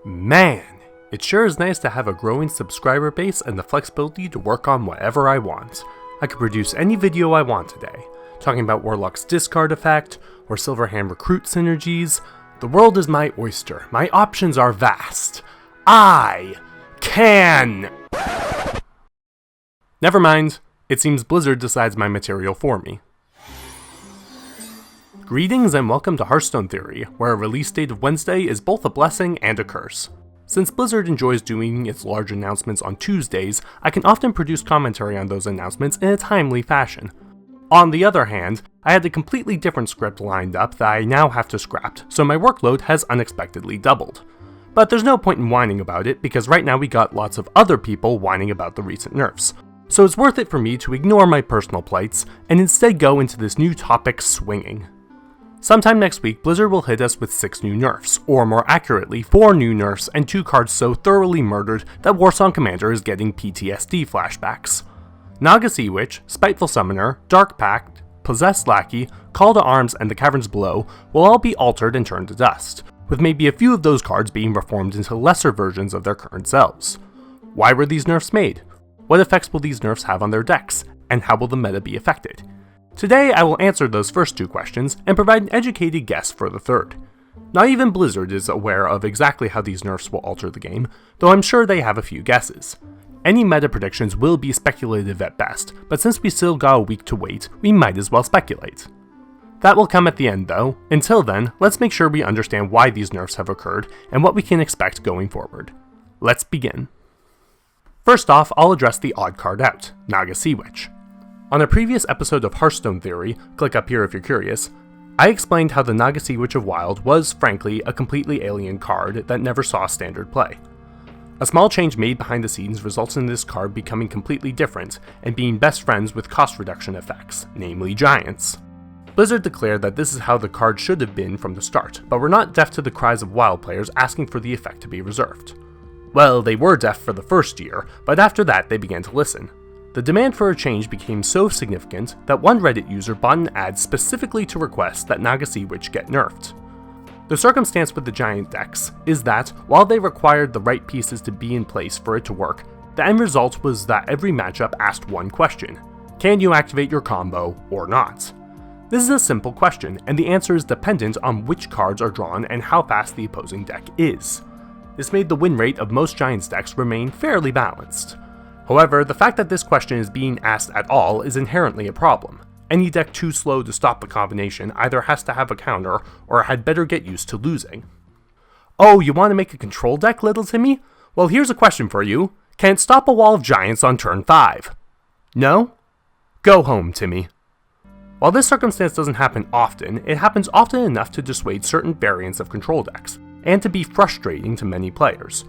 Man, it sure is nice to have a growing subscriber base and the flexibility to work on whatever I want. I could produce any video I want today, talking about Warlock's discard effect, or Silverhand recruit synergies. The world is my oyster, my options are vast. I can! Never mind, it seems Blizzard decides my material for me. Greetings and welcome to Hearthstone Theory, where a release date of Wednesday is both a blessing and a curse. Since Blizzard enjoys doing its large announcements on Tuesdays, I can often produce commentary on those announcements in a timely fashion. On the other hand, I had a completely different script lined up that I now have to scrap, so my workload has unexpectedly doubled. But there's no point in whining about it, because right now we got lots of other people whining about the recent nerfs. So it's worth it for me to ignore my personal plights, and instead go into this new topic swinging. Sometime next week, Blizzard will hit us with 6 new nerfs, or more accurately, 4 new nerfs and 2 cards so thoroughly murdered that Warsong Commander is getting PTSD flashbacks. Naga Sea Witch, Spiteful Summoner, Dark Pact, Possessed Lackey, Call to Arms, and the Caverns Below will all be altered and turned to dust, with maybe a few of those cards being reformed into lesser versions of their current selves. Why were these nerfs made? What effects will these nerfs have on their decks, and how will the meta be affected? Today I will answer those first 2 questions and provide an educated guess for the third. Not even Blizzard is aware of exactly how these nerfs will alter the game, though I'm sure they have a few guesses. Any meta predictions will be speculative at best, but since we still got a week to wait, we might as well speculate. That will come at the end though. Until then, let's make sure we understand why these nerfs have occurred and what we can expect going forward. Let's begin. First off, I'll address the odd card out, Naga Sea Witch. On a previous episode of Hearthstone Theory, click up here if you're curious, I explained how the Naga Sea Witch of Wild was, frankly, a completely alien card that never saw standard play. A small change made behind the scenes results in this card becoming completely different and being best friends with cost reduction effects, namely giants. Blizzard declared that this is how the card should have been from the start, but were not deaf to the cries of Wild players asking for the effect to be reserved. Well, they were deaf for the first year, but after that they began to listen. The demand for a change became so significant that one Reddit user bought an ad specifically to request that Naga Sea Witch get nerfed. The circumstance with the giant decks is that, while they required the right pieces to be in place for it to work, the end result was that every matchup asked one question: can you activate your combo or not? This is a simple question, and the answer is dependent on which cards are drawn and how fast the opposing deck is. This made the win rate of most Giants decks remain fairly balanced. However, the fact that this question is being asked at all is inherently a problem. Any deck too slow to stop the combination either has to have a counter or had better get used to losing. Oh, you want to make a control deck, little Timmy? Well, here's a question for you. Can it stop a wall of giants on turn 5? No? Go home, Timmy. While this circumstance doesn't happen often, it happens often enough to dissuade certain variants of control decks, and to be frustrating to many players.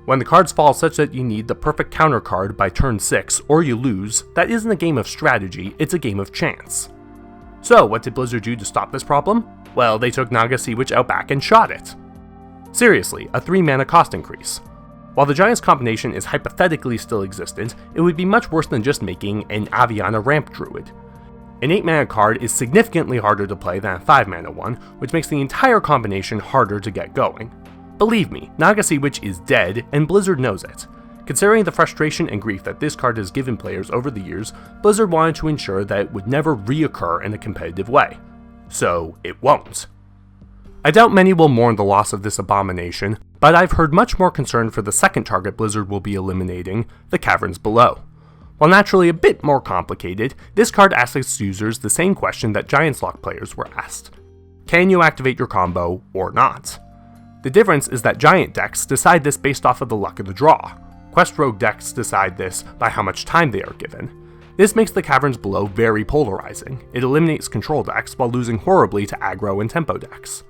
When the cards fall such that you need the perfect counter card by turn 6 or you lose, that isn't a game of strategy, it's a game of chance. So what did Blizzard do to stop this problem? Well, they took Naga Sea Witch out back and shot it. Seriously, a 3 mana cost increase. While the Giants combination is hypothetically still existent, it would be much worse than just making an Aviana Ramp Druid. An 8 mana card is significantly harder to play than a 5 mana one, which makes the entire combination harder to get going. Believe me, Naga Sea Witch is dead, and Blizzard knows it. Considering the frustration and grief that this card has given players over the years, Blizzard wanted to ensure that it would never reoccur in a competitive way. So, it won't. I doubt many will mourn the loss of this abomination, but I've heard much more concern for the second target Blizzard will be eliminating, the Caverns Below. While naturally a bit more complicated, this card asks its users the same question that Giants Lock players were asked: can you activate your combo or not? The difference is that Giant decks decide this based off of the luck of the draw. Quest Rogue decks decide this by how much time they are given. This makes the Caverns Below very polarizing. It eliminates control decks while losing horribly to aggro and tempo decks.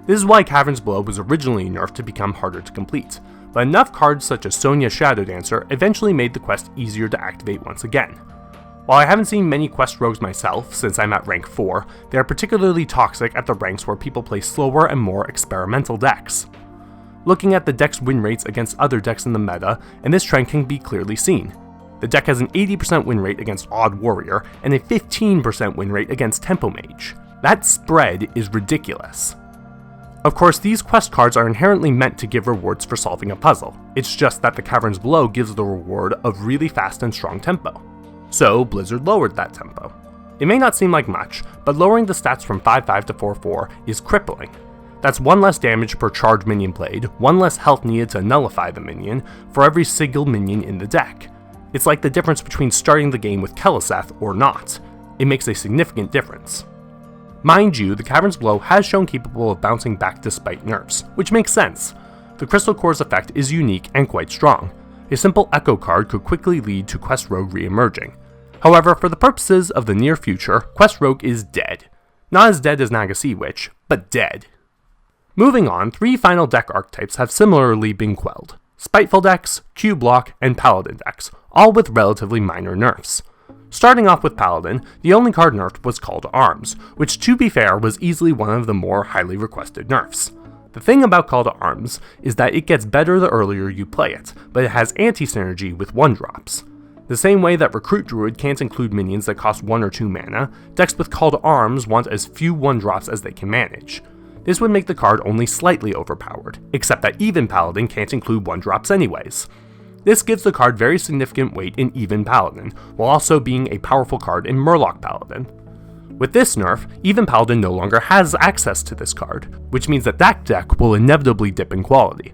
This is why Caverns Below was originally nerfed to become harder to complete, but enough cards such as Sonya Shadow Dancer eventually made the quest easier to activate once again. While I haven't seen many Quest Rogues myself, since I'm at rank 4, they are particularly toxic at the ranks where people play slower and more experimental decks. Looking at the deck's win rates against other decks in the meta, and this trend can be clearly seen. The deck has an 80% win rate against Odd Warrior, and a 15% win rate against Tempo Mage. That spread is ridiculous. Of course, these quest cards are inherently meant to give rewards for solving a puzzle, it's just that the Caverns Below gives the reward of really fast and strong tempo. So Blizzard lowered that tempo. It may not seem like much, but lowering the stats from 5-5 to 4-4 is crippling. That's 1 less damage per charge minion played, 1 less health needed to nullify the minion, for every single minion in the deck. It's like the difference between starting the game with Keleseth or not. It makes a significant difference. Mind you, the Caverns Below has shown capable of bouncing back despite nerfs, which makes sense. The Crystal Core's effect is unique and quite strong. A simple Echo card could quickly lead to Quest Rogue re-emerging. However, for the purposes of the near future, Quest Rogue is dead. Not as dead as Naga Sea Witch, but dead. Moving on, 3 final deck archetypes have similarly been quelled. Spiteful decks, Q-Block, and Paladin decks, all with relatively minor nerfs. Starting off with Paladin, the only card nerfed was Call to Arms, which to be fair was easily one of the more highly requested nerfs. The thing about Call to Arms is that it gets better the earlier you play it, but it has anti-synergy with 1-drops. The same way that Recruit Druid can't include minions that cost 1 or 2 mana, decks with Call to Arms want as few 1-drops as they can manage. This would make the card only slightly overpowered, except that Even Paladin can't include 1-drops anyways. This gives the card very significant weight in Even Paladin, while also being a powerful card in Murloc Paladin. With this nerf, Even Paladin no longer has access to this card, which means that deck will inevitably dip in quality.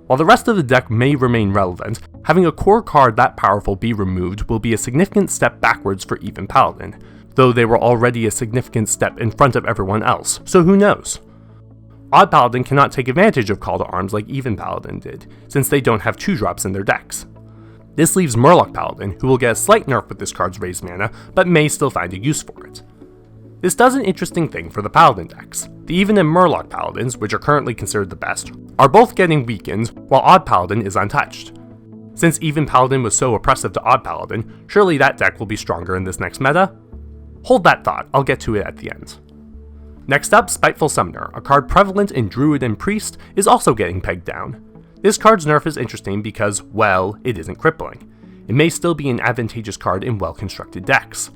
While the rest of the deck may remain relevant, having a core card that powerful be removed will be a significant step backwards for Even Paladin, though they were already a significant step in front of everyone else, so who knows? Odd Paladin cannot take advantage of Call to Arms like Even Paladin did, since they don't have 2-drops in their decks. This leaves Murloc Paladin, who will get a slight nerf with this card's raised mana, but may still find a use for it. This does an interesting thing for the Paladin decks. The Even and Murloc Paladins, which are currently considered the best, are both getting weakened, while Odd Paladin is untouched. Since Even Paladin was so oppressive to Odd Paladin, surely that deck will be stronger in this next meta? Hold that thought, I'll get to it at the end. Next up, Spiteful Summoner, a card prevalent in Druid and Priest, is also getting pegged down. This card's nerf is interesting because, well, it isn't crippling. It may still be an advantageous card in well-constructed decks.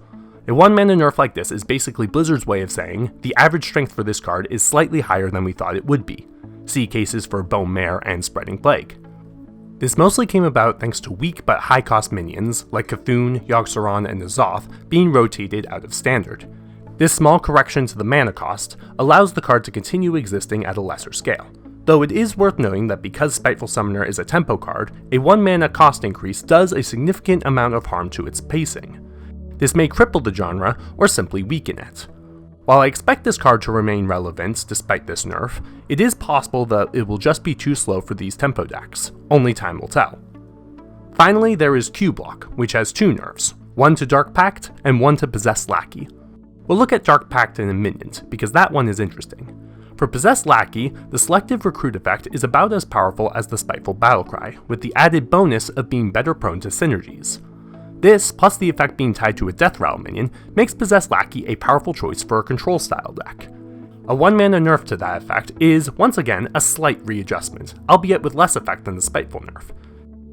A 1-mana nerf like this is basically Blizzard's way of saying, the average strength for this card is slightly higher than we thought it would be. See cases for Bone Mare and Spreading Plague. This mostly came about thanks to weak but high-cost minions, like Cthulhu, Yogg-Saron, and N'Zoth, being rotated out of Standard. This small correction to the mana cost allows the card to continue existing at a lesser scale, though it is worth noting that because Spiteful Summoner is a tempo card, a 1-mana cost increase does a significant amount of harm to its pacing. This may cripple the genre or simply weaken it. While I expect this card to remain relevant despite this nerf, it is possible that it will just be too slow for these tempo decks, only time will tell. Finally, there is Q-Block, which has 2 nerfs, one to Dark Pact and one to Possessed Lackey. We'll look at Dark Pact in a minute, because that one is interesting. For Possessed Lackey, the selective recruit effect is about as powerful as the Spiteful Battlecry, with the added bonus of being better prone to synergies. This, plus the effect being tied to a Death Rattle minion, makes Possessed Lackey a powerful choice for a control style deck. A 1-mana nerf to that effect is, once again, a slight readjustment, albeit with less effect than the Spiteful nerf.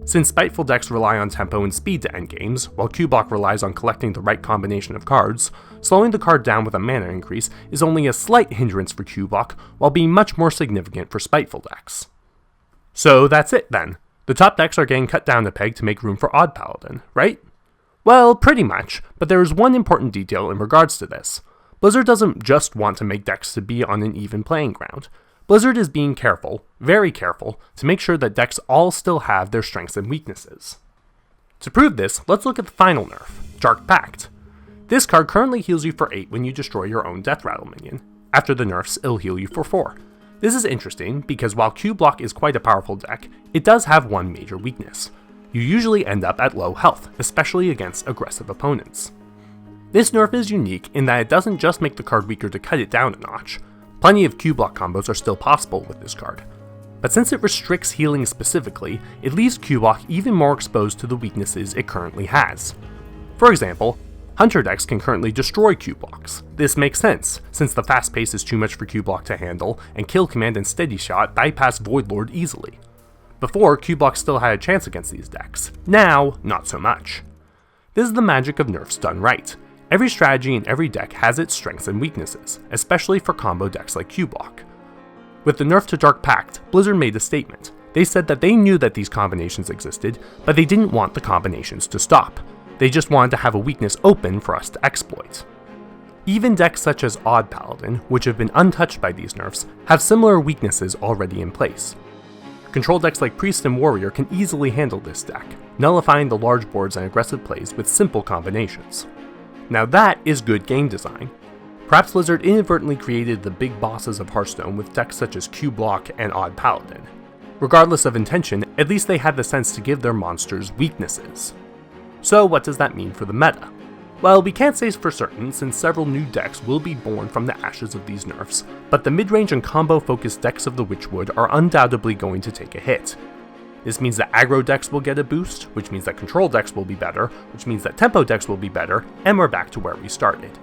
Since Spiteful decks rely on tempo and speed to end games, while Q-Block relies on collecting the right combination of cards, slowing the card down with a mana increase is only a slight hindrance for Q-Block, while being much more significant for Spiteful decks. So that's it then. The top decks are getting cut down a peg to make room for Odd Paladin, right? Well, pretty much, but there is one important detail in regards to this. Blizzard doesn't just want to make decks to be on an even playing ground. Blizzard is being careful, very careful, to make sure that decks all still have their strengths and weaknesses. To prove this, let's look at the final nerf, Dark Pact. This card currently heals you for 8 when you destroy your own Death Rattle minion. After the nerfs, it'll heal you for 4. This is interesting because while Q-Block is quite a powerful deck, it does have one major weakness. You usually end up at low health, especially against aggressive opponents. This nerf is unique in that it doesn't just make the card weaker to cut it down a notch. Plenty of Q-Block combos are still possible with this card. But since it restricts healing specifically, it leaves Q-Block even more exposed to the weaknesses it currently has. For example, Hunter decks can currently destroy Q-Blocks. This makes sense, since the fast pace is too much for Q-Block to handle, and Kill Command and Steady Shot bypass Void Lord easily. Before, Q-Block still had a chance against these decks. Now, not so much. This is the magic of nerfs done right. Every strategy in every deck has its strengths and weaknesses, especially for combo decks like Q-Block. With the nerf to Dark Pact, Blizzard made a statement. They said that they knew that these combinations existed, but they didn't want the combinations to stop. They just wanted to have a weakness open for us to exploit. Even decks such as Odd Paladin, which have been untouched by these nerfs, have similar weaknesses already in place. Control decks like Priest and Warrior can easily handle this deck, nullifying the large boards and aggressive plays with simple combinations. Now that is good game design. Perhaps Blizzard inadvertently created the big bosses of Hearthstone with decks such as Q-Block and Odd Paladin. Regardless of intention, at least they had the sense to give their monsters weaknesses. So what does that mean for the meta? Well, we can't say for certain since several new decks will be born from the ashes of these nerfs, but the mid-range and combo-focused decks of the Witchwood are undoubtedly going to take a hit. This means that aggro decks will get a boost, which means that control decks will be better, which means that tempo decks will be better, and we're back to where we started.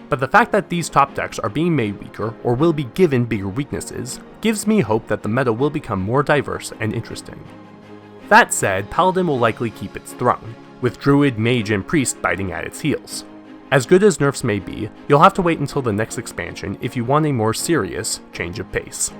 But the fact that these top decks are being made weaker, or will be given bigger weaknesses, gives me hope that the meta will become more diverse and interesting. That said, Paladin will likely keep its throne, with Druid, Mage, and Priest biting at its heels. As good as nerfs may be, you'll have to wait until the next expansion if you want a more serious change of pace.